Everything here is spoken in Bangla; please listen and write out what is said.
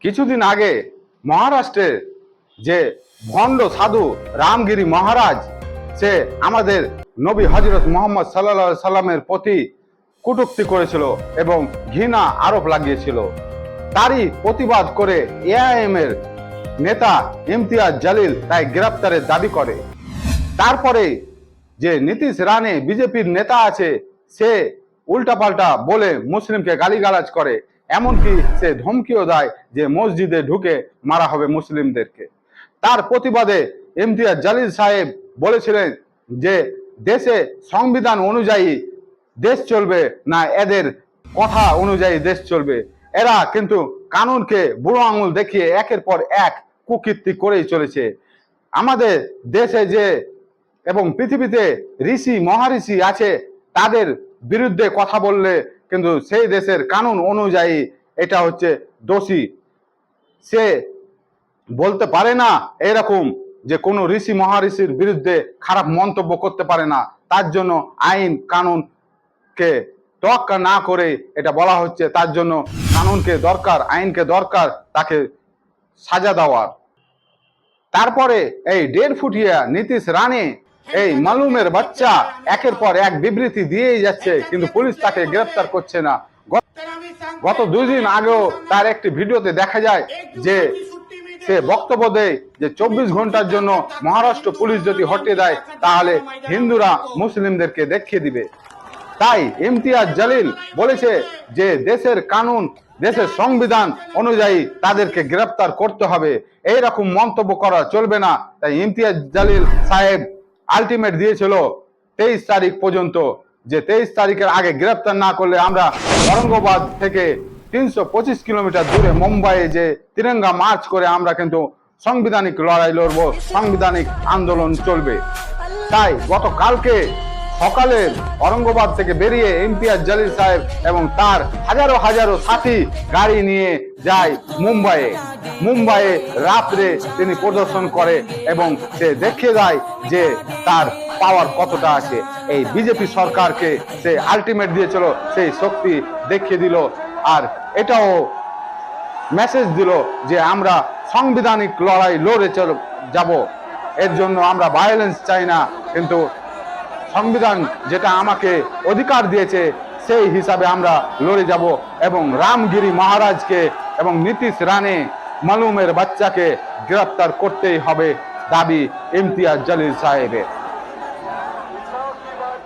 কিছুদিন আগে মহারাষ্ট্রের যে ভণ্ড সাধু রামগিরি মহারাজ, সে আমাদের নবী হজরত মোহাম্মদ সাল্লাল্লাহু সাল্লামের প্রতি কটূক্তি করেছিল এবং ঘৃণা আরোপ লাগিয়েছিল। তারই প্রতিবাদ করে এআইএম এর নেতা ইমতিয়াজ জলিল তাই গ্রেপ্তারের দাবি করে। তারপরে যে নীতিশ রানে বিজেপির নেতা আছে, সে উল্টাপাল্টা বলে মুসলিমকে গালিগালাজ করে, এমনকি সে ধমকিও দেয় যে মসজিদে ঢুকে মারা হবে মুসলিমদেরকে। তার প্রতিবাদে ইমতিয়াজ জলিল সাহেব বলেছিলেন যে দেশে সংবিধান অনুযায়ী দেশ চলবে না এদের কথা অনুযায়ী দেশ চলবে। এরা কিন্তু কানুনকে বুড়ো আঙুল দেখিয়ে একের পর এক কুকীর্তি করেই চলেছে। আমাদের দেশে যে এবং পৃথিবীতে ঋষি মহাঋষি আছে, তাদের বিরুদ্ধে কথা বললে কিন্তু সেই দেশের কানুন অনুযায়ী এটা হচ্ছে দোষী। সে বলতে পারে না এরকম যে কোনো ঋষি মহাঋষির বিরুদ্ধে খারাপ মন্তব্য করতে পারে না। তার জন্য আইন কানুনকে তোয়াক্কা না করে এটা বলা হচ্ছে, তার জন্য কানুনকে দরকার, আইনকে দরকার তাকে সাজা দেওয়ার। তারপরে এই 1.5 ফুটিয়া নীতিশ রানে এই মালুমের বাচ্চা একের পর এক বিবৃতি দিয়েই যাচ্ছে, কিন্তু পুলিশ তাকে গ্রেফতার করছে না। গত 2 দিন আগেও তার একটি ভিডিওতে দেখা যায় যে সে বক্তব্য দেয় যে 24 ঘন্টার জন্য মহারাষ্ট্র পুলিশ যদি হটিয়ে দেয় তাহলে হিন্দুরা মুসলিমদেরকে দেখিয়ে দিবে। তাই ইমতিয়াজ জলিল বলেছে যে দেশের কানুন, দেশের সংবিধান অনুযায়ী তাদেরকে গ্রেফতার করতে হবে, এইরকম মন্তব্য করা চলবে না। তাই ইমতিয়াজ জলিল সাহেব আলটিমেট দিয়েছিল 23 তারিখ পর্যন্ত, যে 23 তারিখের আগে গ্রেফতার না করলে আমরা ঔরঙ্গাবাদ থেকে 325 কিলোমিটার দূরে মুম্বাইয়ে যে তিরঙ্গা মার্চ করে আমরা কিন্তু সাংবিধানিক লড়াই লড়বো, সাংবিধানিক আন্দোলন চলবে। তাই গতকালকে সকালে ঔরঙ্গাবাদ থেকে বেরিয়ে ইমতিয়াজ জলিল সাহেব এবং তার হাজারো হাজারো সাথী গাড়ি নিয়ে যায় মুম্বাইয়ে রাত্রে তিনি প্রদর্শন করে এবং সে দেখিয়ে দেয় যে তার পাওয়ার কতটা আছে। এই বিজেপি সরকারকে সে আলটিমেট দিয়েছিল, সেই শক্তি দেখিয়ে দিল, আর এটাও মেসেজ দিল যে আমরা সাংবিধানিক লড়াই লড়ে যাব। এর জন্য আমরা ভায়োলেন্স চাই না, কিন্তু সংবিধান যেটা আমাকে অধিকার দিয়েছে সেই হিসাবে আমরা লড়ে যাব এবং রামগিরি মহারাজকে এবং নীতিশ রানে মালুমের বাচ্চাকে গ্রেফতার করতেই হবে, দাবি ইমতিয়াজ জলিল সাহেবের।